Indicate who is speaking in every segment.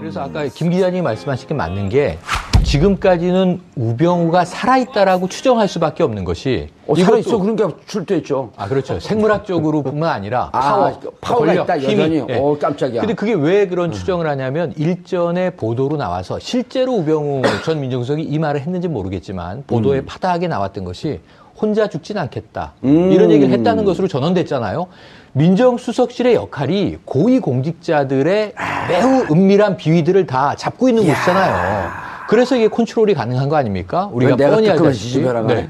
Speaker 1: 그래서 아까 김 기자님이 말씀하신 게 맞는 게 지금까지는 우병우가 살아있다라고 추정할 수밖에 없는 것이
Speaker 2: 살아있어. 그러니까 출두했죠.
Speaker 1: 그렇죠. 생물학적으로뿐만 아니라
Speaker 2: 파워가
Speaker 1: 권력,
Speaker 2: 있다.
Speaker 1: 힘이.
Speaker 2: 여전히.
Speaker 1: 네.
Speaker 2: 깜짝이야.
Speaker 1: 근데 그게 왜 그런 추정을 하냐면 일전에 보도로 나와서 실제로 우병우 전 민정수석이 이 말을 했는지 모르겠지만 보도에 파다하게 나왔던 것이 혼자 죽진 않겠다. 이런 얘기를 했다는 것으로 전언됐잖아요. 민정수석실의 역할이 고위공직자들의 매우 은밀한 비위들을 다 잡고 있는 곳이잖아요. 그래서 이게 컨트롤이 가능한 거 아닙니까? 우리가 뻔히 알다시피. 네.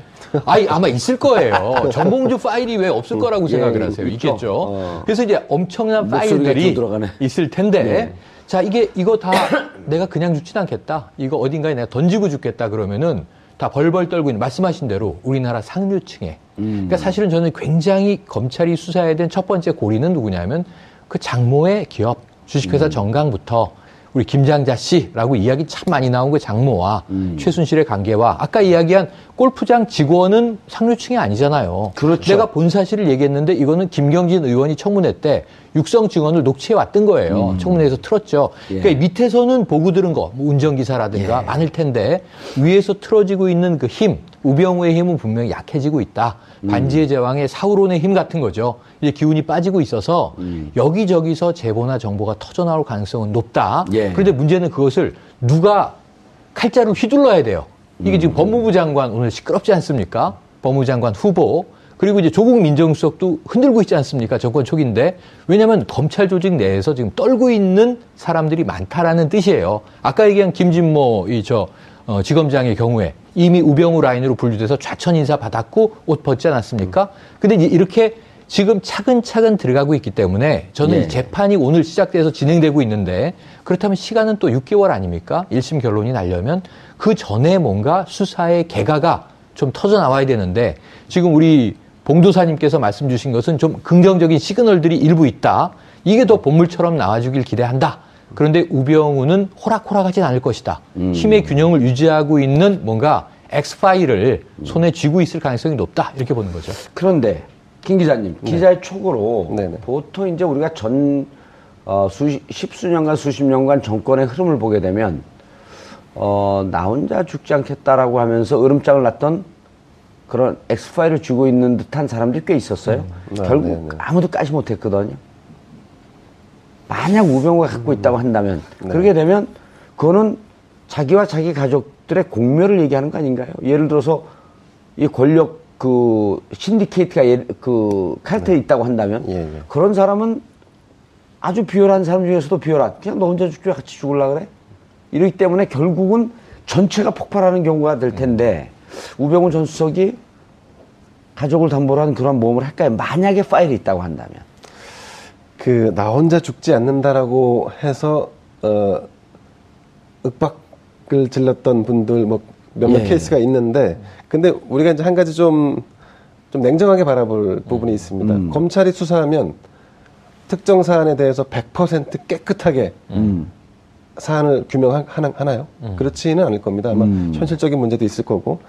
Speaker 1: 아마 있을 거예요. 정봉주 파일이 왜 없을 거라고 생각을 하세요? 있겠죠. 그래서 이제 엄청난 파일들이 있을 텐데, 자, 이거 다 내가 그냥 죽진 않겠다. 이거 어딘가에 내가 던지고 죽겠다 그러면은 다 벌벌 떨고 있는, 말씀하신 대로 우리나라 상류층에. 그러니까 사실은 저는 굉장히 검찰이 수사해야 된 첫 번째 고리는 누구냐면 그 장모의 기업, 주식회사 정강부터 우리 김장자 씨라고 이야기 참 많이 나온 그 장모와 최순실의 관계와 아까 이야기한 골프장 직원은 상류층이 아니잖아요.
Speaker 2: 그렇죠.
Speaker 1: 내가 본 사실을 얘기했는데 이거는 김경진 의원이 청문회 때 육성 증언을 녹취해 왔던 거예요. 청문회에서 틀었죠. 그러니까 밑에서는 보고 들은 거, 뭐 운전기사라든가 많을 텐데 위에서 틀어지고 있는 그 힘, 우병우의 힘은 분명히 약해지고 있다. 반지의 제왕의 사우론의 힘 같은 거죠. 이제 기운이 빠지고 있어서 여기저기서 제보나 정보가 터져나올 가능성은 높다. 그런데 문제는 그것을 누가 칼자루 휘둘러야 돼요. 이게 지금 법무부 장관 오늘 시끄럽지 않습니까? 법무부 장관 후보. 그리고 이제 조국 민정수석도 흔들고 있지 않습니까? 정권 초기인데. 왜냐하면 검찰 조직 내에서 지금 떨고 있는 사람들이 많다라는 뜻이에요. 아까 얘기한 김진모 지검장의 경우에 이미 우병우 라인으로 분류돼서 좌천 인사 받았고 옷 벗지 않았습니까? 근데 이렇게 지금 차근차근 들어가고 있기 때문에 저는 이 재판이 오늘 시작돼서 진행되고 있는데 그렇다면 시간은 또 6개월 아닙니까? 1심 결론이 나려면 그 전에 뭔가 수사의 개가가 좀 터져 나와야 되는데 지금 우리 봉도사님께서 말씀 주신 것은 좀 긍정적인 시그널들이 일부 있다. 이게 더 본물처럼 나와주길 기대한다. 그런데 우병우는 호락호락하진 않을 것이다. 힘의 균형을 유지하고 있는 뭔가 X파일을 손에 쥐고 있을 가능성이 높다. 이렇게 보는 거죠.
Speaker 2: 그런데 김 기자님, 기자의 촉으로 보통 이제 우리가 십수년간, 수십 년간 정권의 흐름을 보게 되면 나 혼자 죽지 않겠다라고 하면서 으름장을 놨던 그런 X파일을 쥐고 있는 듯한 사람들이 꽤 있었어요. 결국 아무도 까지 못했거든요. 만약 우병우가 갖고 있다고 한다면 그렇게 되면 그거는 자기와 자기 가족들의 공멸을 얘기하는 거 아닌가요? 예를 들어서 이 권력 신디케이트가 카르텔에 있다고 한다면 그런 사람은 아주 비열한 사람 중에서도 비열한 그냥 너 혼자 죽지 같이 죽으려고 그래? 이러기 때문에 결국은 전체가 폭발하는 경우가 될 텐데 우병우 전 수석이 가족을 담보로 한 그런 모험을 할까요? 만약에 파일이 있다고 한다면.
Speaker 3: 나 혼자 죽지 않는다라고 해서, 윽박을 질렀던 분들, 몇몇 케이스가 있는데, 근데 우리가 이제 한 가지 좀 냉정하게 바라볼 부분이 있습니다. 검찰이 수사하면 특정 사안에 대해서 100% 깨끗하게 사안을 규명하나요? 그렇지는 않을 겁니다. 아마 현실적인 문제도 있을 거고.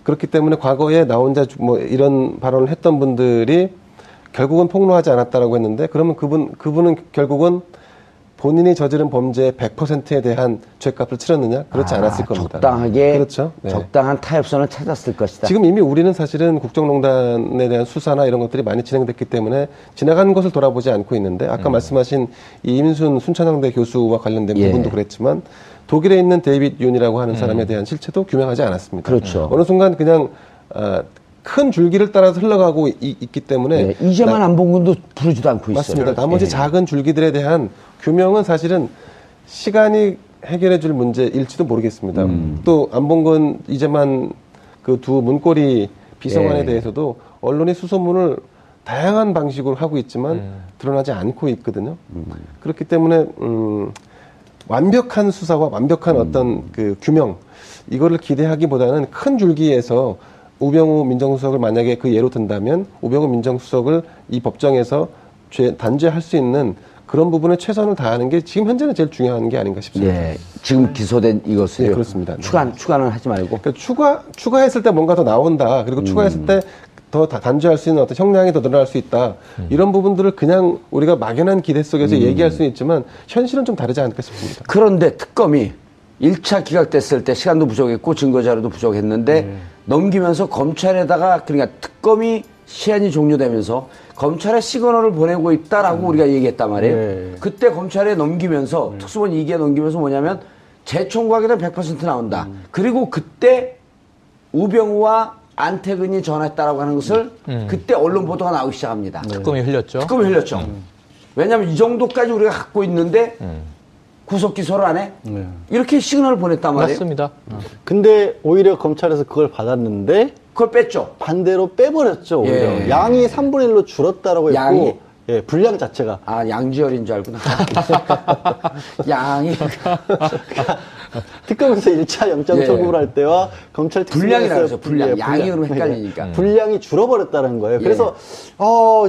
Speaker 3: 그렇기 때문에 과거에 나 혼자 이런 발언을 했던 분들이 결국은 폭로하지 않았다라고 했는데 그러면 그분은 결국은 본인이 저지른 범죄의 100%에 대한 죄값을 치렀느냐? 그렇지 않았을 겁니다.
Speaker 2: 적당하게
Speaker 3: 그렇죠.
Speaker 2: 적당한 타협선을 찾았을 것이다.
Speaker 3: 지금 이미 우리는 사실은 국정농단에 대한 수사나 이런 것들이 많이 진행됐기 때문에 지나간 것을 돌아보지 않고 있는데 아까 말씀하신 이 임순 순천향대 교수와 관련된 부분도 그랬지만 독일에 있는 데이빗 윤이라고 하는 사람에 대한 실체도 규명하지 않았습니다.
Speaker 2: 그렇죠.
Speaker 3: 어느 순간 그냥 큰 줄기를 따라서 흘러가고 있기 때문에
Speaker 2: 이제만 안 본 건도 부르지도 않고 있어요.
Speaker 3: 맞습니다. 나머지 작은 줄기들에 대한 규명은 사실은 시간이 해결해 줄 문제일지도 모르겠습니다. 또 안 본 건 이제만 그 두 문고리 비서관에 대해서도 언론이 수소문을 다양한 방식으로 하고 있지만 드러나지 않고 있거든요. 그렇기 때문에 완벽한 수사와 완벽한 어떤 그 규명 이거를 기대하기보다는 큰 줄기에서 우병우 민정수석을 만약에 그 예로 든다면 우병우 민정수석을 이 법정에서 단죄할 수 있는 그런 부분에 최선을 다하는 게 지금 현재는 제일 중요한 게 아닌가 싶습니다.
Speaker 2: 지금 기소된 이것을
Speaker 3: 네, 그렇습니다.
Speaker 2: 추가는 하지 말고.
Speaker 3: 그러니까 추가했을 때 뭔가 더 나온다. 그리고 추가했을 때 더 단죄할 수 있는 어떤 형량이 더 늘어날 수 있다. 이런 부분들을 그냥 우리가 막연한 기대 속에서 얘기할 수는 있지만 현실은 좀 다르지 않을까 싶습니다.
Speaker 2: 그런데 특검이 1차 기각됐을 때 시간도 부족했고 증거 자료도 부족했는데 넘기면서 검찰에다가 그러니까 특검이 시한이 종료되면서 검찰에 시그널을 보내고 있다라고 우리가 얘기했단 말이에요. 그때 검찰에 넘기면서 특수본 2기에 넘기면서 뭐냐면 재청구하게 되면 100% 나온다. 그리고 그때 우병우와 안태근이 전화했다라고 하는 것을 그때 언론 보도가 나오기 시작합니다.
Speaker 1: 특검이 흘렸죠.
Speaker 2: 특검이 흘렸죠. 왜냐하면 이 정도까지 우리가 갖고 있는데 구속 기소를 안 해? 이렇게 시그널을 보냈단 말이에요.
Speaker 1: 맞습니다.
Speaker 4: 근데 오히려 검찰에서 그걸 받았는데
Speaker 2: 그걸 뺐죠.
Speaker 4: 반대로 빼버렸죠. 오히려.
Speaker 2: 예.
Speaker 4: 양이 3분의 1로 줄었다라고 했고
Speaker 2: 양이?
Speaker 4: 예, 분량 자체가.
Speaker 2: 아, 양지열인 줄 알구나. 양이.
Speaker 4: 특검에서 1차 영장
Speaker 2: 예.
Speaker 4: 청구를 할 때와 검찰
Speaker 2: 분량이라고
Speaker 4: 특수본에서
Speaker 2: 해서 분량.
Speaker 4: 예,
Speaker 2: 양이 그러면 헷갈리니까.
Speaker 4: 분량이 줄어버렸다는 거예요.
Speaker 2: 예.
Speaker 4: 그래서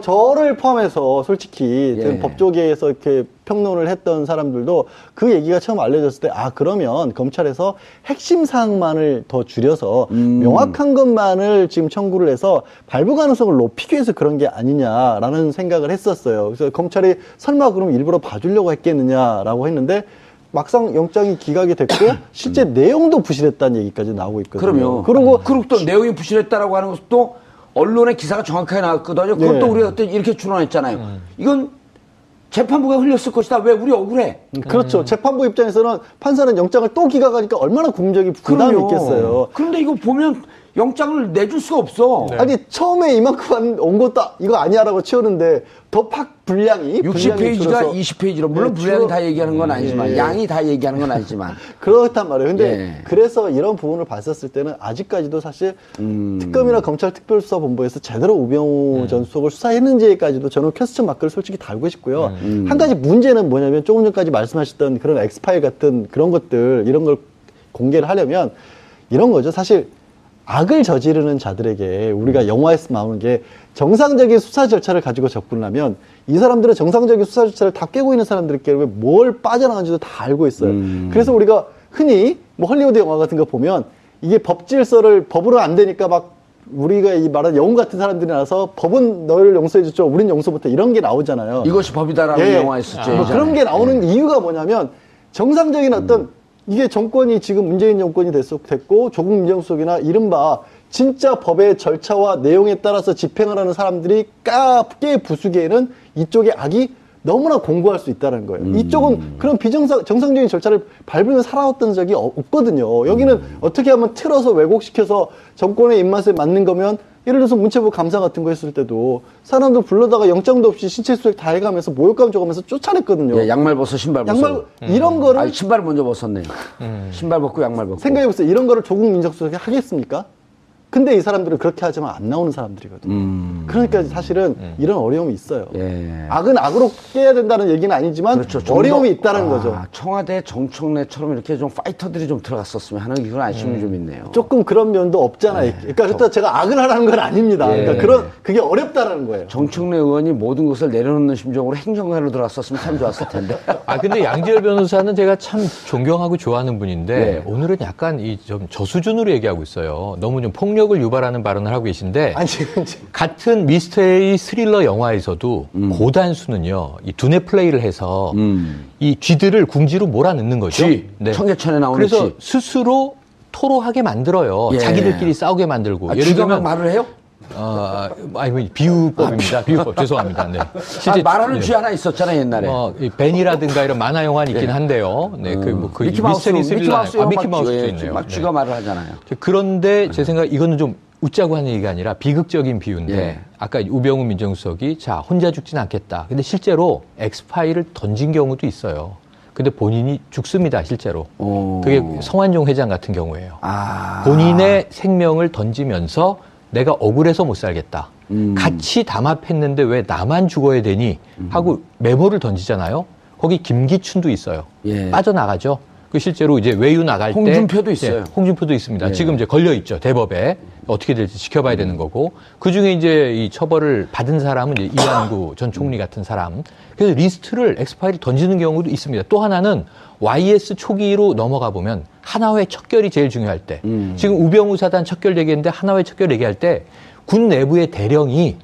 Speaker 4: 저를 포함해서 솔직히
Speaker 2: 예.
Speaker 4: 법조계에서 이렇게 평론을 했던 사람들도 그 얘기가 처음 알려졌을 때 그러면 검찰에서 핵심 사항만을 더 줄여서 명확한 것만을 지금 청구를 해서 발부 가능성을 높이기 위해서 그런 게 아니냐라는 생각을 했었어요. 그래서 검찰이 설마 그럼 일부러 봐주려고 했겠느냐라고 했는데 막상 영장이 기각이 됐고 실제 내용도 부실했다는 얘기까지 나오고 있거든요.
Speaker 2: 그럼요. 그리고 또 내용이 부실했다라고 하는 것도 언론의 기사가 정확하게 나왔거든요. 그것도
Speaker 4: 네.
Speaker 2: 우리가 그때 이렇게 추론했잖아요. 이건 재판부가 흘렸을 것이다. 왜 우리 억울해?
Speaker 4: 그렇죠. 재판부 입장에서는 판사는 영장을 또 기각하니까 얼마나 국민적인 부담이
Speaker 2: 그럼요.
Speaker 4: 있겠어요.
Speaker 2: 그런데 이거 보면 영장을 내줄 수가 없어.
Speaker 4: 아니 처음에 이만큼 온 것도 이거 아니야라고 치우는데 더 팍 분량이
Speaker 2: 60페이지가 20페이지로 물론
Speaker 4: 네,
Speaker 2: 분량이
Speaker 4: 줄어-
Speaker 2: 다 얘기하는 건 아니지만
Speaker 4: 예.
Speaker 2: 양이 다 얘기하는 건 아니지만
Speaker 4: 그렇단 말이에요. 근데
Speaker 2: 예.
Speaker 4: 그래서 이런 부분을 봤었을 때는 아직까지도 사실 특검이나 검찰 특별수사본부에서 제대로 우병우 전 수석을 수사했는지까지도 저는 퀘스천 마크를 솔직히 달고 싶고요. 한 가지 문제는 뭐냐면 조금 전까지 말씀하셨던 그런 엑스파일 같은 그런 것들 이런 걸 공개를 하려면 이런 거죠. 사실 악을 저지르는 자들에게 우리가 영화에서 나오는 게 정상적인 수사 절차를 가지고 접근을 하면 이 사람들은 정상적인 수사 절차를 다 깨고 있는 사람들끼리 뭘 빠져나가는지도 다 알고 있어요. 그래서 우리가 흔히 뭐 헐리우드 영화 같은 거 보면 이게 법 질서를 법으로 안 되니까 막 우리가 이 말하는 영웅 같은 사람들이 나와서 법은 너희를 용서해줬죠. 우린 용서 못해. 이런 게 나오잖아요.
Speaker 2: 이것이 법이다라는 영화 있었죠.
Speaker 4: 뭐 그런 게 나오는 이유가 뭐냐면 정상적인 어떤 이게 정권이 지금 문재인 정권이 됐고 조국 민정수석이나 이른바 진짜 법의 절차와 내용에 따라서 집행을 하는 사람들이 깨 부수기에는 이쪽의 악이 너무나 공고할 수 있다는 거예요. 이쪽은 그런 정상적인 절차를 밟으며 살아왔던 적이 없거든요. 여기는 어떻게 하면 틀어서 왜곡시켜서 정권의 입맛에 맞는 거면 예를 들어서 문체부 감사 같은 거 했을 때도 사람들 불러다가 영장도 없이 신체 수색 다 해가면서 모욕감 줘가면서 쫓아냈거든요.
Speaker 2: 예, 양말 벗어 신발 벗어.
Speaker 4: 이런 거를
Speaker 2: 아니, 신발을 먼저 벗었네요. 신발 벗고 양말 벗고.
Speaker 4: 생각해보세요. 이런 거를 조국 민정수석이 하겠습니까? 근데 이 사람들은 그렇게 하지만 안 나오는 사람들이거든요. 그러니까 사실은 이런 어려움이 있어요.
Speaker 2: 예.
Speaker 4: 악은 악으로 깨야 된다는 얘기는 아니지만
Speaker 2: 그렇죠. 좀
Speaker 4: 어려움이
Speaker 2: 더-
Speaker 4: 있다는 거죠.
Speaker 2: 청와대 정청래처럼 이렇게 좀 파이터들이 좀 들어갔었으면 하는 그런 아쉬움이 좀 있네요.
Speaker 4: 조금 그런 면도 없잖아요. 그러니까 그렇다고 제가 악을 하라는 건 아닙니다.
Speaker 2: 예.
Speaker 4: 그러니까 그게 어렵다는 거예요.
Speaker 2: 정청래 의원이 모든 것을 내려놓는 심정으로 행정관으로 들어갔었으면 참 좋았을 텐데.
Speaker 1: 근데 양지열 변호사는 제가 참 존경하고 좋아하는 분인데
Speaker 2: 네.
Speaker 1: 오늘은 약간 좀 저수준으로 얘기하고 있어요. 너무 좀 폭력을 유발하는 발언을 하고 계신데
Speaker 4: 아니 지금
Speaker 1: 같은 미스테리 스릴러 영화에서도 고단수는요, 이 두뇌 플레이를 해서 이 쥐들을 궁지로 몰아넣는 거죠.
Speaker 2: 쥐. 청계천에 나오는
Speaker 1: 그래서
Speaker 2: 쥐.
Speaker 1: 스스로 토로하게 만들어요.
Speaker 2: 예.
Speaker 1: 자기들끼리 싸우게 만들고.
Speaker 2: 쥐가 막 말을 해요?
Speaker 1: 아니, 비유법입니다. 비유법. 죄송합니다. 네.
Speaker 2: 말하는
Speaker 1: 네.
Speaker 2: 쥐 하나 있었잖아요, 옛날에.
Speaker 1: 이 벤이라든가 이런 만화 영화는 있긴 한데요. 네, 그
Speaker 2: 미키마우스,
Speaker 1: 미스테리 스릴러. 미키마우스도
Speaker 2: 예,
Speaker 1: 있네요.
Speaker 2: 막
Speaker 1: 네.
Speaker 2: 쥐가 말을 하잖아요.
Speaker 1: 그런데 제 생각에 이거는 좀 웃자고 하는 얘기가 아니라 비극적인 비유인데
Speaker 2: 예.
Speaker 1: 아까 우병우 민정수석이 자 혼자 죽진 않겠다. 근데 실제로 엑스파일을 던진 경우도 있어요. 근데 본인이 죽습니다, 실제로. 그게 성완종 회장 같은 경우예요. 본인의 생명을 던지면서 내가 억울해서 못 살겠다. 같이 담합했는데 왜 나만 죽어야 되니? 하고 메모를 던지잖아요. 거기 김기춘도 있어요.
Speaker 2: 예.
Speaker 1: 빠져나가죠. 그 실제로 이제 외유 나갈 때
Speaker 2: 홍준표도 있어요.
Speaker 1: 홍준표도 있습니다.
Speaker 2: 예.
Speaker 1: 지금 이제 걸려 있죠, 대법에. 어떻게 될지 지켜봐야 되는 거고. 그 중에 이제 이 처벌을 받은 사람은 이제 이완구 전 총리 같은 사람. 그래서 리스트를 엑스파일을 던지는 경우도 있습니다. 또 하나는 YS 초기로 넘어가 보면 하나회 척결이 제일 중요할 때. 지금 우병우 사단 척결 얘기했는데 하나회 척결 얘기할 때 군 내부의 대령이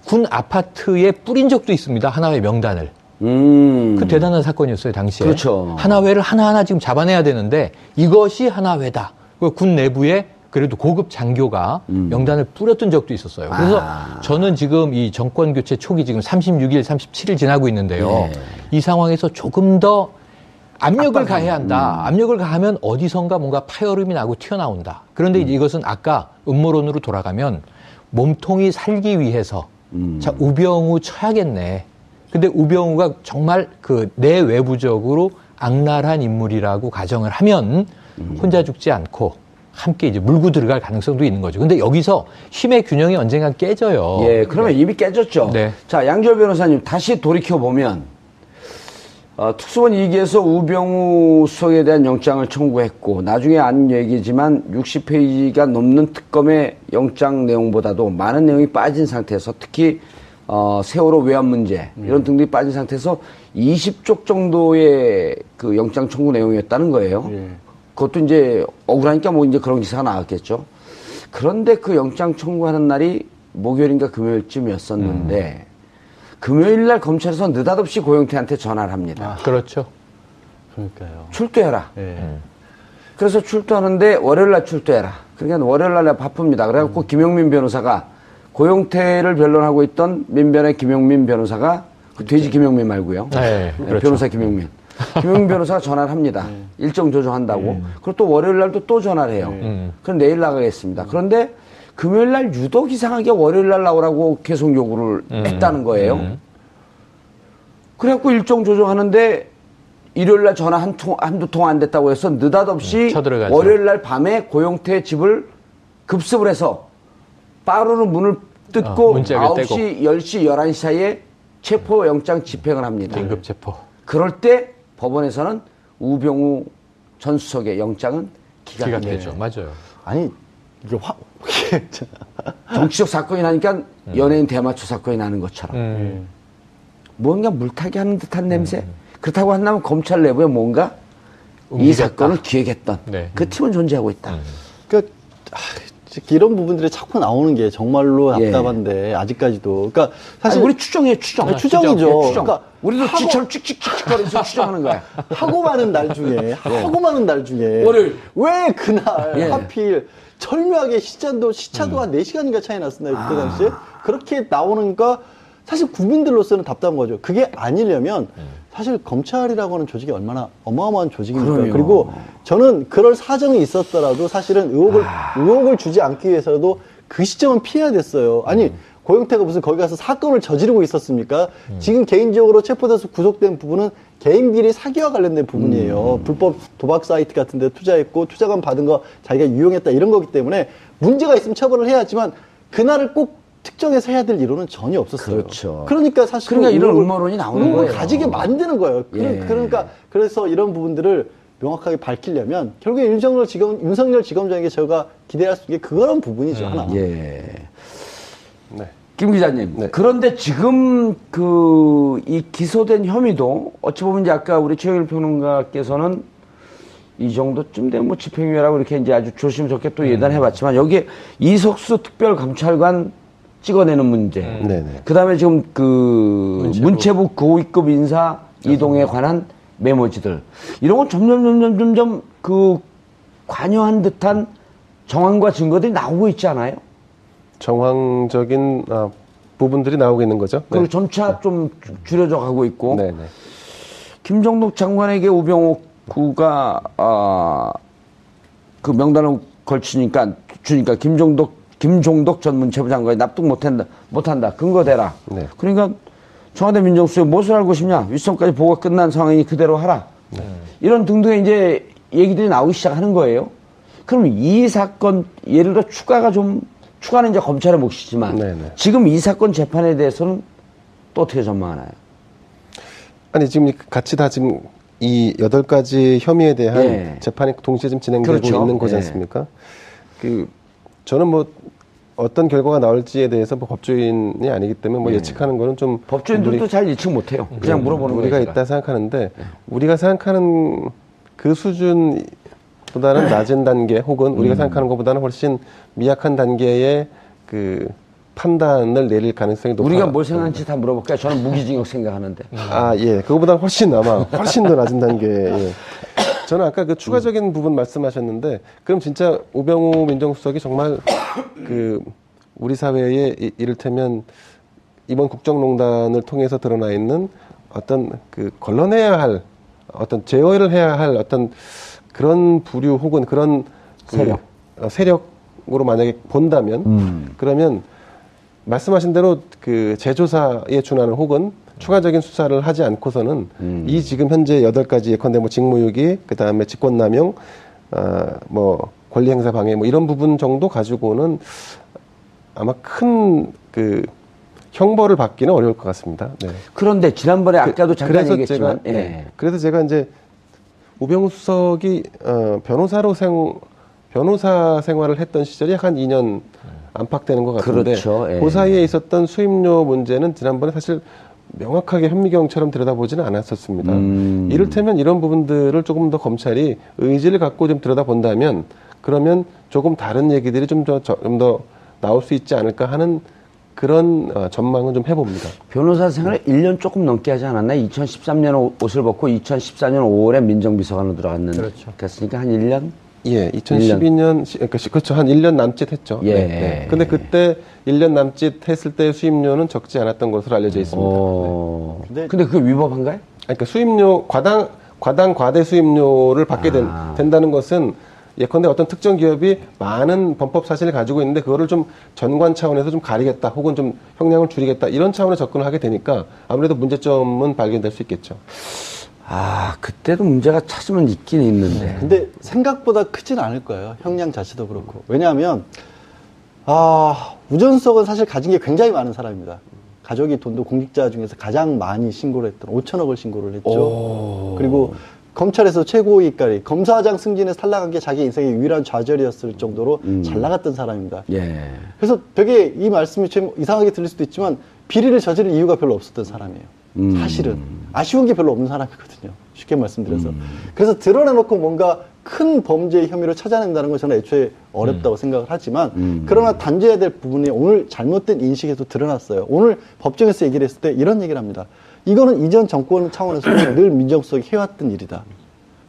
Speaker 1: 군 아파트에 뿌린 적도 있습니다. 하나회 명단을. 그 대단한 사건이었어요, 당시에.
Speaker 2: 그렇죠.
Speaker 1: 하나회를 하나하나 지금 잡아내야 되는데 이것이 하나회다. 군 내부에 그래도 고급 장교가 명단을 뿌렸던 적도 있었어요. 그래서 저는 지금 이 정권 교체 초기 지금 36일, 37일 지나고 있는데요. 이 상황에서 조금 더 압력을 가해야 한다. 압력을 가하면 어디선가 뭔가 파열음이 나고 튀어나온다. 그런데 이것은 아까 음모론으로 돌아가면 몸통이 살기 위해서 자, 우병우 쳐야겠네. 근데 우병우가 정말 그 내외부적으로 악랄한 인물이라고 가정을 하면 혼자 죽지 않고 함께 이제 물고 들어갈 가능성도 있는 거죠. 근데 여기서 힘의 균형이 언젠간 깨져요.
Speaker 2: 예, 그러면 이미 깨졌죠.
Speaker 1: 네.
Speaker 2: 자, 양지열 변호사님 다시 돌이켜보면 특수본 2기에서 우병우 수석에 대한 영장을 청구했고 나중에 안 얘기지만 60페이지가 넘는 특검의 영장 내용보다도 많은 내용이 빠진 상태에서 특히 세월호 외환 문제 이런 등등이 빠진 상태에서 20쪽 정도의 그 영장 청구 내용이었다는 거예요. 그것도 이제 억울하니까 뭐 이제 그런 기사가 나왔겠죠. 그런데 그 영장 청구하는 날이 목요일인가 금요일쯤이었었는데 금요일 날 검찰에서 느닷없이 고영태한테 전화를 합니다.
Speaker 1: 그렇죠.
Speaker 4: 그러니까요.
Speaker 2: 출두해라.
Speaker 4: 예.
Speaker 2: 그래서 출두하는데 월요일 날 출두해라. 그러니까 월요일 날 내가 바쁩니다. 그래갖고 김용민 변호사가 고영태를 변론하고 있던 민변의 김용민 변호사가 그 돼지 김용민 말고요.
Speaker 1: 네, 그렇죠.
Speaker 2: 변호사 김용민. 김용민 변호사가 전화를 합니다. 일정 조정한다고. 그리고 또 월요일 날도 또 전화를 해요. 그럼 내일 나가겠습니다. 그런데 금요일 날 유독 이상하게 월요일 날 나오라고 계속 요구를 했다는 거예요. 그래갖고 일정 조정하는데 일요일 날 전화 한두 통 안 됐다고 해서 느닷없이
Speaker 1: 쳐들어가죠.
Speaker 2: 월요일 날 밤에 고영태 집을 급습을 해서 바로는 문을 뜯고
Speaker 1: 문짝을
Speaker 2: 9시, 10시, 11시 사이에 체포영장 집행을 합니다.
Speaker 1: 긴급 체포.
Speaker 2: 그럴 때 법원에서는 우병우 전 수석의 영장은
Speaker 1: 기각되죠. 맞아요.
Speaker 4: 아니, 이게
Speaker 2: 정치적 사건이 나니까 연예인 대마초 사건이 나는 것처럼 뭔가 물타기 하는 듯한 냄새. 그렇다고 한다면 검찰 내부에 뭔가 이
Speaker 1: 움직였다.
Speaker 2: 사건을 기획했던
Speaker 1: 네.
Speaker 2: 그 팀은 존재하고 있다.
Speaker 4: 그러니까 이런 부분들이 자꾸 나오는 게 정말로 답답한데 아직까지도. 그러니까 사실
Speaker 2: 아니, 우리 추정이에요, 추정.
Speaker 4: 아니, 추정이죠.
Speaker 2: 추정.
Speaker 4: 그러니까
Speaker 2: 우리도 지처럼 찍찍찍찍거리면서 추정하는 거야.
Speaker 4: 하고 많은 날 중에 하고 많은 날 중에
Speaker 2: 월요일.
Speaker 4: 왜 그날
Speaker 2: 예.
Speaker 4: 하필 절묘하게 시차도 한 4시간인가 차이 났었나요? 그때 당시에 그렇게 나오는가 사실 국민들로서는 답답한 거죠. 그게 아니려면 사실 검찰이라고 하는 조직이 얼마나 어마어마한 조직입니까?
Speaker 2: 그럼요.
Speaker 4: 그리고 저는 그럴 사정이 있었더라도 사실은 의혹을 주지 않기 위해서도 그 시점은 피해야 됐어요. 아니 고영태가 무슨 거기 가서 사건을 저지르고 있었습니까? 지금 개인적으로 체포돼서 구속된 부분은 개인끼리 사기와 관련된 부분이에요. 불법 도박 사이트 같은 데 투자했고 투자금 받은 거 자기가 유용했다 이런 거기 때문에 문제가 있으면 처벌을 해야지만 그날을 꼭 특정해서 해야 될 이론은 전혀 없었어요.
Speaker 2: 그렇죠.
Speaker 4: 그러니까 사실
Speaker 2: 그러니까 이런 음모론이 나오는
Speaker 4: 의혹을
Speaker 2: 거예요.
Speaker 4: 가지게 만드는 거예요.
Speaker 2: 예.
Speaker 4: 그러니까 그래서 이런 부분들을 명확하게 밝히려면 결국에 윤석열 지검장에게 제가 기대할 수 있는 게 그런 부분이죠. 하나.
Speaker 2: 예.
Speaker 3: 네.
Speaker 2: 김 기자님.
Speaker 3: 네.
Speaker 2: 그런데 지금 이 기소된 혐의도 어찌 보면 이제 아까 우리 최영일 평론가께서는 이 정도쯤 되면 뭐 집행유예라고 이렇게 이제 아주 조심스럽게 또 예단해봤지만 여기에 이석수 특별감찰관 찍어내는 문제.
Speaker 3: 네네.
Speaker 2: 그 다음에 지금 문체부 고위급 인사 이동에 관한 메모지들. 이런 건 점점 관여한 듯한 정황과 증거들이 나오고 있지 않아요?
Speaker 3: 정황적인 부분들이 나오고 있는 거죠.
Speaker 2: 그리고 점차 좀 줄여져 가고 있고.
Speaker 3: 네네.
Speaker 2: 김종덕 장관에게 우병우가 그 명단을 주니까 김종덕 전 문체부 장관이 납득 못한다. 근거 대라.
Speaker 3: 네.
Speaker 2: 그러니까 청와대 민정수석이 무엇을 알고 싶냐? 윗선까지 보고가 끝난 상황이니 그대로 하라. 이런 등등의 이제 얘기들이 나오기 시작하는 거예요. 그럼 이 사건 예를 들어 추가는 이제 검찰의 몫이지만
Speaker 3: 네네.
Speaker 2: 지금 이 사건 재판에 대해서는 또 어떻게 전망하나요?
Speaker 3: 아니 지금 같이 다 지금 이 8가지 혐의에 대한
Speaker 2: 예.
Speaker 3: 재판이 동시에 지금 진행되고
Speaker 2: 그렇죠.
Speaker 3: 있는 거지
Speaker 2: 예.
Speaker 3: 않습니까? 저는 뭐 어떤 결과가 나올지에 대해서 뭐 법조인이 아니기 때문에 뭐 예측하는 거는 좀
Speaker 2: 법조인들도 잘 예측 못해요. 그냥 물어보는 거예요.
Speaker 3: 우리가
Speaker 2: 제가.
Speaker 3: 있다 생각하는데 우리가 생각하는 그 수준보다는 낮은 단계 혹은 우리가 생각하는 것보다는 훨씬 미약한 단계의 그 판단을 내릴 가능성이 높아.
Speaker 2: 우리가 뭘 생각하는지 다 물어볼까요? 저는 무기징역 생각하는데.
Speaker 3: 아, 예. 그거보다 훨씬 더 낮은 단계. 예. 저는 아까 그 추가적인 부분 말씀하셨는데, 그럼 진짜 우병우 민정수석이 정말 그 우리 사회에 이를테면 이번 국정농단을 통해서 드러나 있는 어떤 그 걸러내야 할 어떤 제어를 해야 할 어떤 그런 부류 혹은 그런
Speaker 2: 세력.
Speaker 3: 세력으로 만약에 본다면 그러면 말씀하신 대로 그 재조사에 준하는 혹은 추가적인 수사를 하지 않고서는 이 지금 현재 8가지 예컨대 뭐 직무유기, 그 다음에 직권남용, 뭐 권리행사 방해 뭐 이런 부분 정도 가지고는 아마 큰 그 형벌을 받기는 어려울 것 같습니다. 네.
Speaker 2: 그런데 지난번에 아까도 잠깐 얘기했지만,
Speaker 3: 제가, 네. 그래서 제가 이제 우병우 수석이 변호사 생활을 했던 시절이 약 한 2년 안팎되는 것 같은데
Speaker 2: 그렇죠. 예.
Speaker 3: 그 사이에 있었던 수임료 문제는 지난번에 사실 명확하게 현미경처럼 들여다보지는 않았었습니다. 이를테면 이런 부분들을 조금 더 검찰이 의지를 갖고 좀 들여다본다면 그러면 조금 다른 얘기들이 좀 더 나올 수 있지 않을까 하는 그런 전망은 좀 해봅니다.
Speaker 2: 변호사 생활을 1년 조금 넘게 하지 않았나? 2013년 옷을 벗고 2014년 5월에 민정비서관으로 들어갔는.
Speaker 1: 그렇죠.
Speaker 2: 그랬으니까 한 1년?
Speaker 3: 예, 2012년, 그렇죠. 한 1년 남짓 했죠.
Speaker 2: 예.
Speaker 3: 네. 근데 그때 1년 남짓 했을 때 수임료는 적지 않았던 것으로 알려져 있습니다. 네.
Speaker 2: 근데 그게 위법한가요?
Speaker 3: 그러니까 수임료, 과대 수임료를 받게 된다는 것은 예컨대 어떤 특정 기업이 많은 범법 사실을 가지고 있는데 그거를 좀 전관 차원에서 좀 가리겠다 혹은 좀 형량을 줄이겠다 이런 차원에 접근을 하게 되니까 아무래도 문제점은 발견될 수 있겠죠.
Speaker 2: 그때도 문제가 찾으면 있긴 있는데.
Speaker 4: 근데 생각보다 크진 않을 거예요. 형량 자체도 그렇고. 왜냐하면, 우전석은 사실 가진 게 굉장히 많은 사람입니다. 가족이 돈도 공직자 중에서 가장 많이 신고를 했던 5천억을 신고를 했죠. 그리고 검찰에서 최고위까지 검사장 승진에 탈락한 게 자기 인생의 유일한 좌절이었을 정도로 잘 나갔던 사람입니다.
Speaker 2: 예.
Speaker 4: 그래서 되게 이 말씀이 좀 이상하게 들릴 수도 있지만 비리를 저지를 이유가 별로 없었던 사람이에요. 사실은 아쉬운 게 별로 없는 사람이거든요. 쉽게 말씀드려서. 그래서 드러내놓고 뭔가 큰 범죄 혐의로 찾아낸다는 건 저는 애초에 어렵다고 생각을 하지만 그러나 단죄해야 될 부분이 오늘 잘못된 인식에도 드러났어요. 오늘 법정에서 얘기를 했을 때 이런 얘기를 합니다. 이거는 이전 정권 차원에서 늘 민정수석이 해왔던 일이다.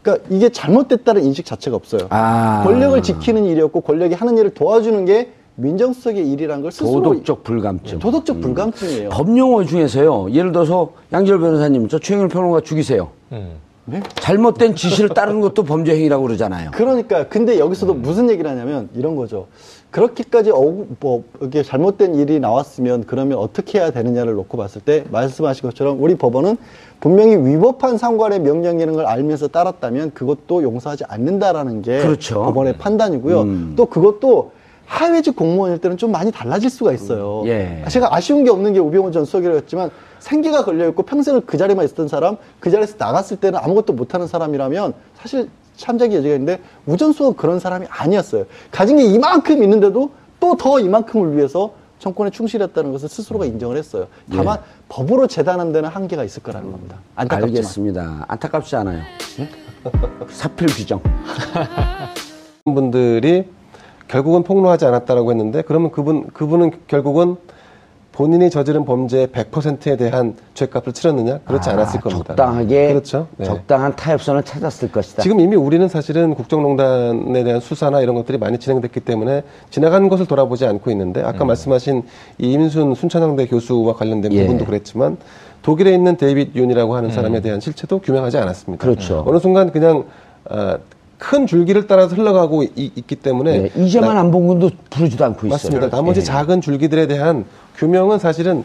Speaker 4: 그러니까 이게 잘못됐다는 인식 자체가 없어요. 권력을 지키는 일이었고 권력이 하는 일을 도와주는 게 민정수석의 일이라는 걸 스스로
Speaker 2: 도덕적 불감증.
Speaker 4: 도덕적 불감증이에요.
Speaker 2: 법용어 중에서요. 예를 들어서 양지열 변호사님, 저 최영일 평론가 죽이세요.
Speaker 4: 네?
Speaker 2: 잘못된 지시를 따르는 것도 범죄 행위라고 그러잖아요.
Speaker 4: 그러니까 근데 여기서도 무슨 얘기를 하냐면 이런 거죠. 그렇게까지 이게 잘못된 일이 나왔으면 그러면 어떻게 해야 되느냐를 놓고 봤을 때 말씀하신 것처럼 우리 법원은 분명히 위법한 상관의 명령이라는 걸 알면서 따랐다면 그것도 용서하지 않는다라는 게
Speaker 2: 그렇죠.
Speaker 4: 법원의 판단이고요. 또 그것도 하위직 공무원일 때는 좀 많이 달라질 수가 있어요.
Speaker 2: 예.
Speaker 4: 제가 아쉬운 게 없는 게 우병우 전 수석이라고 했지만 생계가 걸려있고 평생을 그 자리만 있었던 사람, 그 자리에서 나갔을 때는 아무것도 못하는 사람이라면 사실 참작의 여지가 있는데 우 전 수석은 그런 사람이 아니었어요. 가진 게 이만큼 있는데도 또 더 이만큼을 위해서 정권에 충실했다는 것을 스스로가 인정을 했어요. 다만 법으로 재단하는 데는 한계가 있을 거라는 겁니다. 안타깝지만.
Speaker 2: 알겠습니다. 안타깝지 않아요. 사필 규정.
Speaker 3: 분들이 결국은 폭로하지 않았다라고 했는데 그러면 그분은 결국은 본인이 저지른 범죄의 100%에 대한 죄값을 치렀느냐? 그렇지 않았을 겁니다.
Speaker 2: 적당하게
Speaker 3: 그렇죠. 네.
Speaker 2: 적당한 타협선을 찾았을 것이다.
Speaker 3: 지금 이미 우리는 사실은 국정농단에 대한 수사나 이런 것들이 많이 진행됐기 때문에 지나간 것을 돌아보지 않고 있는데 아까 말씀하신 이임순 순천향대 교수와 관련된 부분도 그랬지만 독일에 있는 데이빗 윤이라고 하는 사람에 대한 실체도 규명하지 않았습니다.
Speaker 2: 그렇죠.
Speaker 3: 어느 순간 그냥 큰 줄기를 따라서 흘러가고 있기 때문에
Speaker 2: 이재만 안봉근도 부르지도 않고 있어요.
Speaker 3: 맞습니다. 나머지 작은 줄기들에 대한 규명은 사실은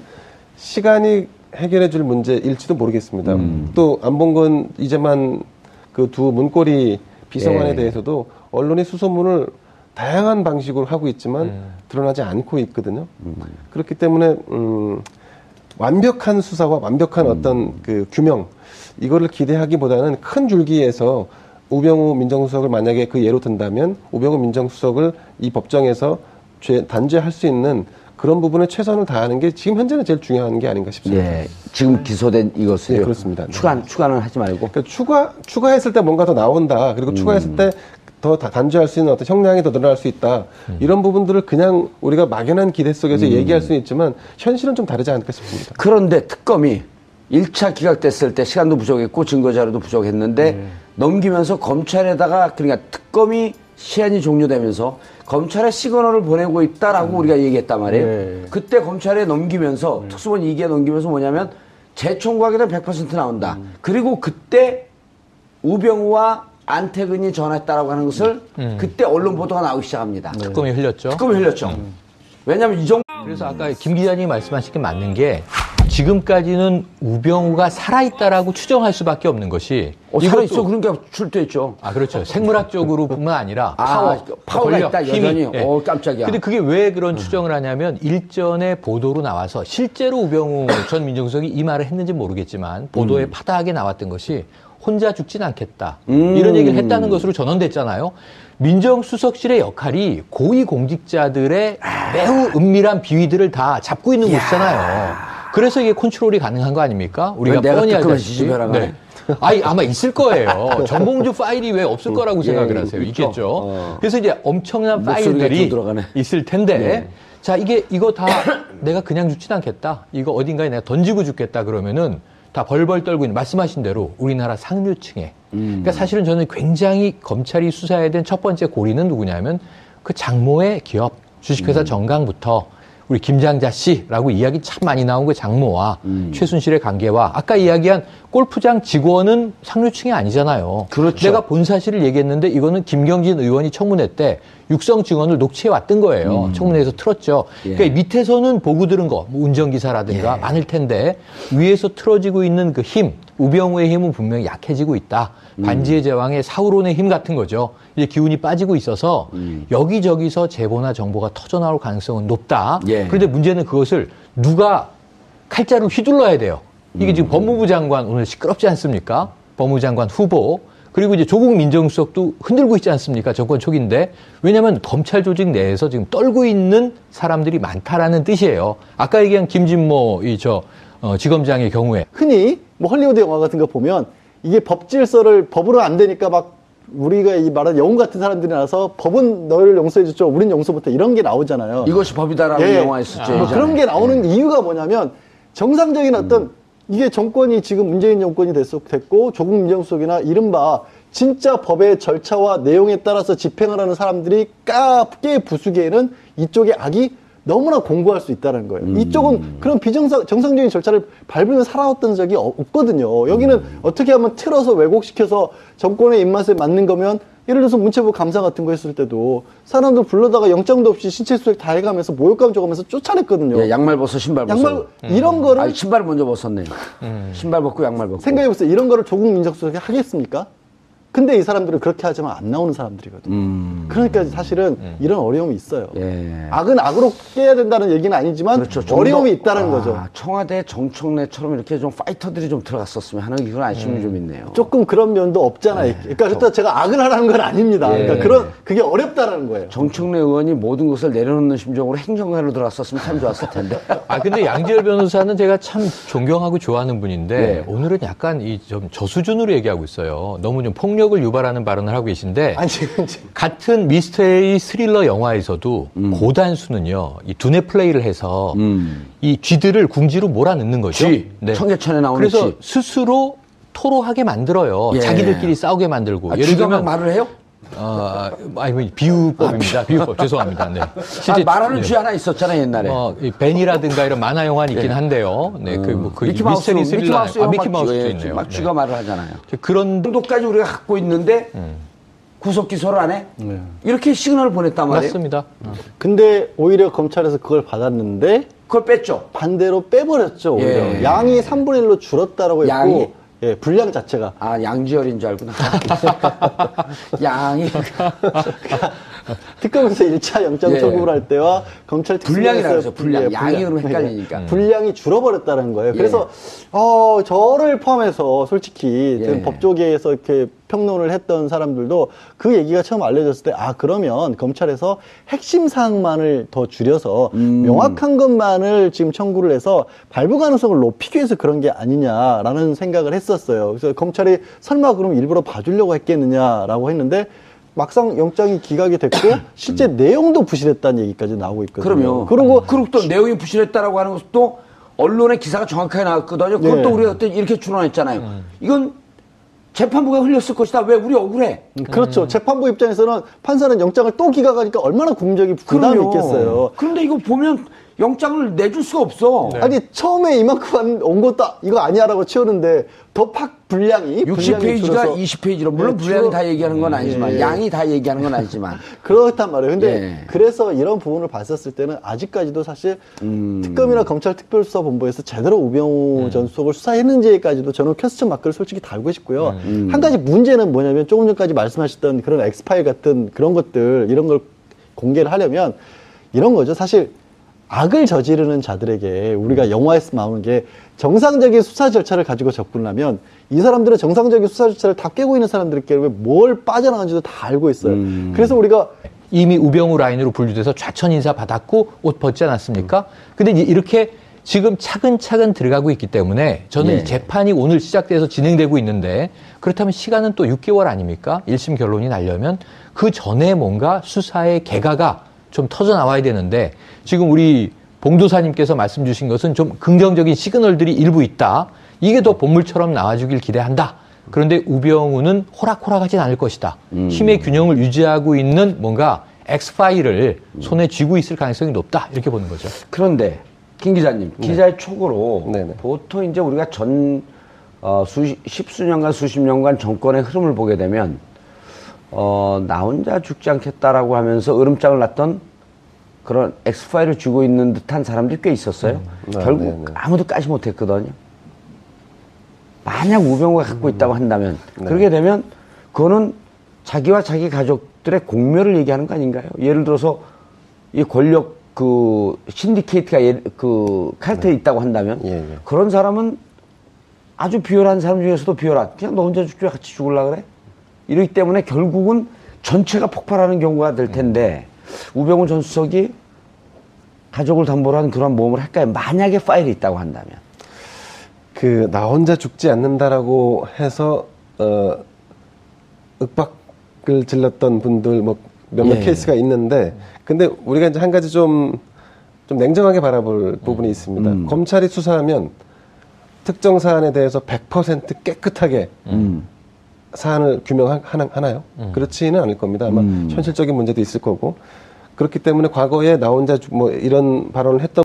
Speaker 3: 시간이 해결해 줄 문제일지도 모르겠습니다. 또 안봉근, 이재만 그 두 문고리 비서관에 대해서도 언론이 수소문을 다양한 방식으로 하고 있지만 드러나지 않고 있거든요. 그렇기 때문에 완벽한 수사와 완벽한 어떤 그 규명 이거를 기대하기보다는 큰 줄기에서 우병우 민정수석을 만약에 그 예로 든다면 우병우 민정수석을 이 법정에서 단죄할 수 있는 그런 부분에 최선을 다하는 게 지금 현재는 제일 중요한 게 아닌가 싶습니다.
Speaker 2: 예, 지금 기소된 이것을
Speaker 3: 그렇습니다.
Speaker 2: 추가는 하지 말고
Speaker 3: 그러니까 추가했을 때 뭔가 더 나온다. 그리고 추가했을 때 더 단죄할 수 있는 어떤 형량이 더 늘어날 수 있다. 이런 부분들을 그냥 우리가 막연한 기대 속에서 얘기할 수는 있지만 현실은 좀 다르지 않을까 싶습니다.
Speaker 2: 그런데 특검이 1차 기각됐을 때 시간도 부족했고 증거자료도 부족했는데 넘기면서 검찰에다가 그러니까 특검이 시한이 종료되면서 검찰에 시그널을 보내고 있다라고 우리가 얘기했단 말이에요.
Speaker 4: 네.
Speaker 2: 그때 검찰에 넘기면서 특수본 2기에 넘기면서 뭐냐면 재청구하게 되면 100% 나온다. 그리고 그때 우병우와 안태근이 전화했다라고 하는 것을 그때 언론 보도가 나오기 시작합니다.
Speaker 1: 특검이 흘렸죠.
Speaker 2: 특검이 흘렸죠. 왜냐하면 이 정도
Speaker 1: 그래서 아까 김 기자님이 말씀하신 게 맞는 게 지금까지는 우병우가 살아있다라고 추정할 수밖에 없는 것이
Speaker 2: 살아있어. 그러니까 출두했죠.
Speaker 1: 그렇죠. 생물학적으로뿐만 아니라
Speaker 2: 파워가
Speaker 1: 권력,
Speaker 2: 있다,
Speaker 1: 힘이.
Speaker 2: 여전히.
Speaker 1: 예.
Speaker 2: 깜짝이야.
Speaker 1: 근데 그게 왜 그런 추정을 하냐면 일전에 보도로 나와서 실제로 우병우 전 민정수석이 이 말을 했는지 모르겠지만 보도에 파다하게 나왔던 것이 혼자 죽진 않겠다. 이런 얘기를 했다는 것으로 전언됐잖아요. 민정수석실의 역할이 고위공직자들의 매우 은밀한 비위들을 다 잡고 있는 곳이잖아요. 그래서 이게 컨트롤이 가능한 거 아닙니까? 우리가
Speaker 2: 내가
Speaker 1: 뻔히
Speaker 2: 특검을
Speaker 1: 알다시피.
Speaker 2: 지지배라가네.
Speaker 1: 아마 있을 거예요. 정봉주 파일이 왜 없을 거라고 생각을 하세요? 있겠죠. 그래서 이제 엄청난 파일들이 있을 텐데, 자, 이거 다 내가 그냥 죽진 않겠다. 이거 어딘가에 내가 던지고 죽겠다 그러면은 다 벌벌 떨고 있는, 말씀하신 대로 우리나라 상류층에. 그러니까 사실은 저는 굉장히 검찰이 수사해야 된 첫 번째 고리는 누구냐면 그 장모의 기업, 주식회사 정강부터 우리 김장자 씨라고 이야기 참 많이 나온 그 장모와 최순실의 관계와 아까 이야기한 골프장 직원은 상류층이 아니잖아요.
Speaker 2: 그렇죠.
Speaker 1: 내가 본 사실을 얘기했는데 이거는 김경진 의원이 청문회 때 육성 증언을 녹취해 왔던 거예요. 청문회에서 틀었죠. 그러니까 밑에서는 보고 들은 거, 뭐 운전기사라든가 많을 텐데 위에서 틀어지고 있는 그 힘, 우병우의 힘은 분명히 약해지고 있다. 반지의 제왕의 사우론의 힘 같은 거죠. 이제 기운이 빠지고 있어서 여기저기서 제보나 정보가 터져나올 가능성은 높다. 그런데 문제는 그것을 누가 칼자루 휘둘러야 돼요. 이게 지금 법무부 장관 오늘 시끄럽지 않습니까? 법무부 장관 후보. 그리고 이제 조국 민정수석도 흔들고 있지 않습니까? 정권 초기인데. 왜냐하면 검찰 조직 내에서 지금 떨고 있는 사람들이 많다라는 뜻이에요. 아까 얘기한 김진모 지검장의 경우에.
Speaker 4: 흔히 뭐 헐리우드 영화 같은 거 보면 이게 법 질서를 법으로 안 되니까 막 우리가 이 말하는 영웅 같은 사람들이 나와서 법은 너희를 용서해줬죠. 우린 용서 못해. 이런 게 나오잖아요.
Speaker 2: 이것이 법이다라는 영화 있었죠.
Speaker 4: 그런 게 나오는 이유가 뭐냐면 정상적인 어떤 이게 정권이 지금 문재인 정권이 됐고 조국 민정수석이나 이른바 진짜 법의 절차와 내용에 따라서 집행을 하는 사람들이 꽤 부수기에는 이쪽의 악이 너무나 공고할 수 있다는 거예요. 이쪽은 그런 정상적인 절차를 밟으며 살아왔던 적이 없거든요. 여기는 어떻게 하면 틀어서 왜곡시켜서 정권의 입맛에 맞는 거면 예를 들어서 문체부 감사 같은 거 했을 때도 사람들 불러다가 영장도 없이 신체 수색 다 해가면서 모욕감 줘가면서 쫓아냈거든요.
Speaker 2: 양말 벗어, 신발 벗어.
Speaker 4: 이런 거를.
Speaker 2: 아니, 신발 먼저 벗었네. 신발 벗고 양말 벗고.
Speaker 4: 생각해보세요. 이런 거를 조국 민정수석이 하겠습니까? 근데 이 사람들은 그렇게 하지만 안 나오는 사람들이거든요. 그러니까 사실은 이런 어려움이 있어요. 악은 악으로 깨야 된다는 얘기는 아니지만
Speaker 2: 그렇죠.
Speaker 4: 어려움이 있다는 거죠.
Speaker 2: 청와대 정청래처럼 이렇게 좀 파이터들이 좀 들어갔었으면 하는 그런 아쉬움이 좀 있네요.
Speaker 4: 조금 그런 면도 없잖아요. 그러니까 그렇다고 제가 악을 하라는 건 아닙니다. 그러니까 그게 어렵다는 거예요.
Speaker 2: 정청래 의원이 모든 것을 내려놓는 심정으로 행정관으로 들어갔었으면 참 좋았을 텐데.
Speaker 1: 근데 양지열 변호사는 제가 참 존경하고 좋아하는 분인데 오늘은 약간 좀 저수준으로 얘기하고 있어요. 너무 좀 폭력을 유발하는 발언을 하고 계신데 같은 미스테리 스릴러 영화에서도 고단수는요 이 두뇌 플레이를 해서 이 쥐들을 궁지로 몰아넣는 거죠.
Speaker 2: 청계천에 나오는
Speaker 1: 그래서
Speaker 2: 쥐.
Speaker 1: 스스로 토로하게 만들어요. 자기들끼리 싸우게 만들고.
Speaker 2: 예를 들면 말을 해요?
Speaker 1: 비유법입니다. 비유법. 죄송합니다. 네.
Speaker 2: 실제 말하는 쥐 하나 있었잖아요, 옛날에.
Speaker 1: 이 벤이라든가 이런 만화 영화는 있긴 한데요. 네,
Speaker 2: 미키마우스,
Speaker 1: 미스테리 스릴러.
Speaker 2: 미키마우스도
Speaker 1: 있네요.
Speaker 2: 막 쥐가 말을 하잖아요.
Speaker 1: 그런
Speaker 2: 정도까지 우리가 갖고 있는데 구속 기소를 안 해? 이렇게 시그널을 보냈단 말이에요.
Speaker 1: 맞습니다.
Speaker 4: 근데 오히려 검찰에서 그걸 받았는데
Speaker 2: 그걸 뺐죠.
Speaker 4: 반대로 빼버렸죠. 오히려. 양이 3분의 1로 줄었다라고 했고
Speaker 2: 양이?
Speaker 4: 분량 자체가.
Speaker 2: 양지열인 줄 알구나. 양이.
Speaker 4: 특검에서 1차 영장 청구를 할 때와 검찰
Speaker 2: 분량이라고 해서 분량. 양이 그러면 헷갈리니까.
Speaker 4: 분량이 줄어버렸다는 거예요. 그래서 저를 포함해서 솔직히 법조계에서 이렇게 평론을 했던 사람들도 그 얘기가 처음 알려졌을 때 그러면 검찰에서 핵심 사항만을 더 줄여서 명확한 것만을 지금 청구를 해서 발부 가능성을 높이기 위해서 그런 게 아니냐라는 생각을 했었어요. 그래서 검찰이 설마 그럼 일부러 봐주려고 했겠느냐라고 했는데 막상 영장이 기각이 됐고 실제 내용도 부실했다는 얘기까지 나오고 있거든요.
Speaker 2: 그럼요. 그리고 또 내용이 부실했다라고 하는 것도 언론의 기사가 정확하게 나왔거든요. 그것도 우리가 그때 이렇게 추론했잖아요. 이건 재판부가 흘렸을 것이다. 왜 우리 억울해?
Speaker 4: 그렇죠. 재판부 입장에서는 판사는 영장을 또 기각하니까 얼마나 국민적인 부담이 있겠어요.
Speaker 2: 그런데 이거 보면 영장을 내줄 수가 없어.
Speaker 4: 아니 처음에 이만큼 온 것도 이거 아니야라고 치우는데 더 팍 분량이
Speaker 2: 60페이지가 20페이지로 물론 분량이
Speaker 4: 줄어-
Speaker 2: 다 얘기하는 건 아니지만 양이 다 얘기하는 건 아니지만
Speaker 4: 그렇단 말이에요. 근데
Speaker 2: 예.
Speaker 4: 그래서 이런 부분을 봤었을 때는 아직까지도 사실 특검이나 검찰 특별수사본부에서 제대로 우병우 전 수석을 수사했는지까지도 저는 퀘스천 마크를 솔직히 달고 싶고요. 한 가지 문제는 뭐냐면 조금 전까지 말씀하셨던 그런 엑스파일 같은 그런 것들 이런 걸 공개를 하려면 이런 거죠. 사실 악을 저지르는 자들에게 우리가 영화에서 나오는 게 정상적인 수사 절차를 가지고 접근하면 이 사람들은 정상적인 수사 절차를 다 깨고 있는 사람들께 뭘 빠져나간지도 다 알고 있어요. 그래서 우리가
Speaker 1: 이미 우병우 라인으로 분류돼서 좌천 인사 받았고 옷 벗지 않았습니까? 근데 이제 이렇게 지금 차근차근 들어가고 있기 때문에 저는
Speaker 2: 예.
Speaker 1: 이 재판이 오늘 시작돼서 진행되고 있는데 그렇다면 시간은 또 6개월 아닙니까? 1심 결론이 나려면 그 전에 뭔가 수사의 개가가 좀 터져 나와야 되는데 지금 우리 봉도사님께서 말씀 주신 것은 좀 긍정적인 시그널들이 일부 있다. 이게 더 본물처럼 나와주길 기대한다. 그런데 우병우는 호락호락하진 않을 것이다. 힘의 균형을 유지하고 있는 뭔가 X파일을 손에 쥐고 있을 가능성이 높다. 이렇게 보는 거죠.
Speaker 2: 그런데 김 기자님 기자의 촉으로
Speaker 3: 네네.
Speaker 2: 보통 이제 우리가 십수년간 수십 년간 정권의 흐름을 보게 되면 나 혼자 죽지 않겠다라고 하면서 으름장을 놨던 그런 엑스파일을 쥐고 있는 듯한 사람들이 꽤 있었어요. 결국
Speaker 3: 네네.
Speaker 2: 아무도 까지 못했거든요. 만약 우병우가 갖고 있다고 한다면 그렇게 되면 그거는 자기와 자기 가족들의 공멸을 얘기하는 거 아닌가요? 예를 들어서 이 권력 그 신디케이트가 그 카르텔이 있다고 한다면
Speaker 3: 예.
Speaker 2: 그런 사람은 아주 비열한 사람 중에서도 비열한 그냥 너 혼자 죽지 왜 같이 죽을라 그래? 이러기 때문에 결국은 전체가 폭발하는 경우가 될 텐데 우병우 전 수석이 가족을 담보로 한 그런 모험을 할까요? 만약에 파일이 있다고 한다면.
Speaker 3: 나 혼자 죽지 않는다라고 해서 윽박을 질렀던 분들 몇몇 케이스가 있는데 근데 우리가 이제 한 가지 좀 냉정하게 바라볼 부분이 있습니다. 검찰이 수사하면 특정 사안에 대해서 100% 깨끗하게 사안을 규명하나요? 그렇지는 않을 겁니다. 아마 현실적인 문제도 있을 거고 그렇기 때문에 과거에 나 혼자 이런 발언을 했던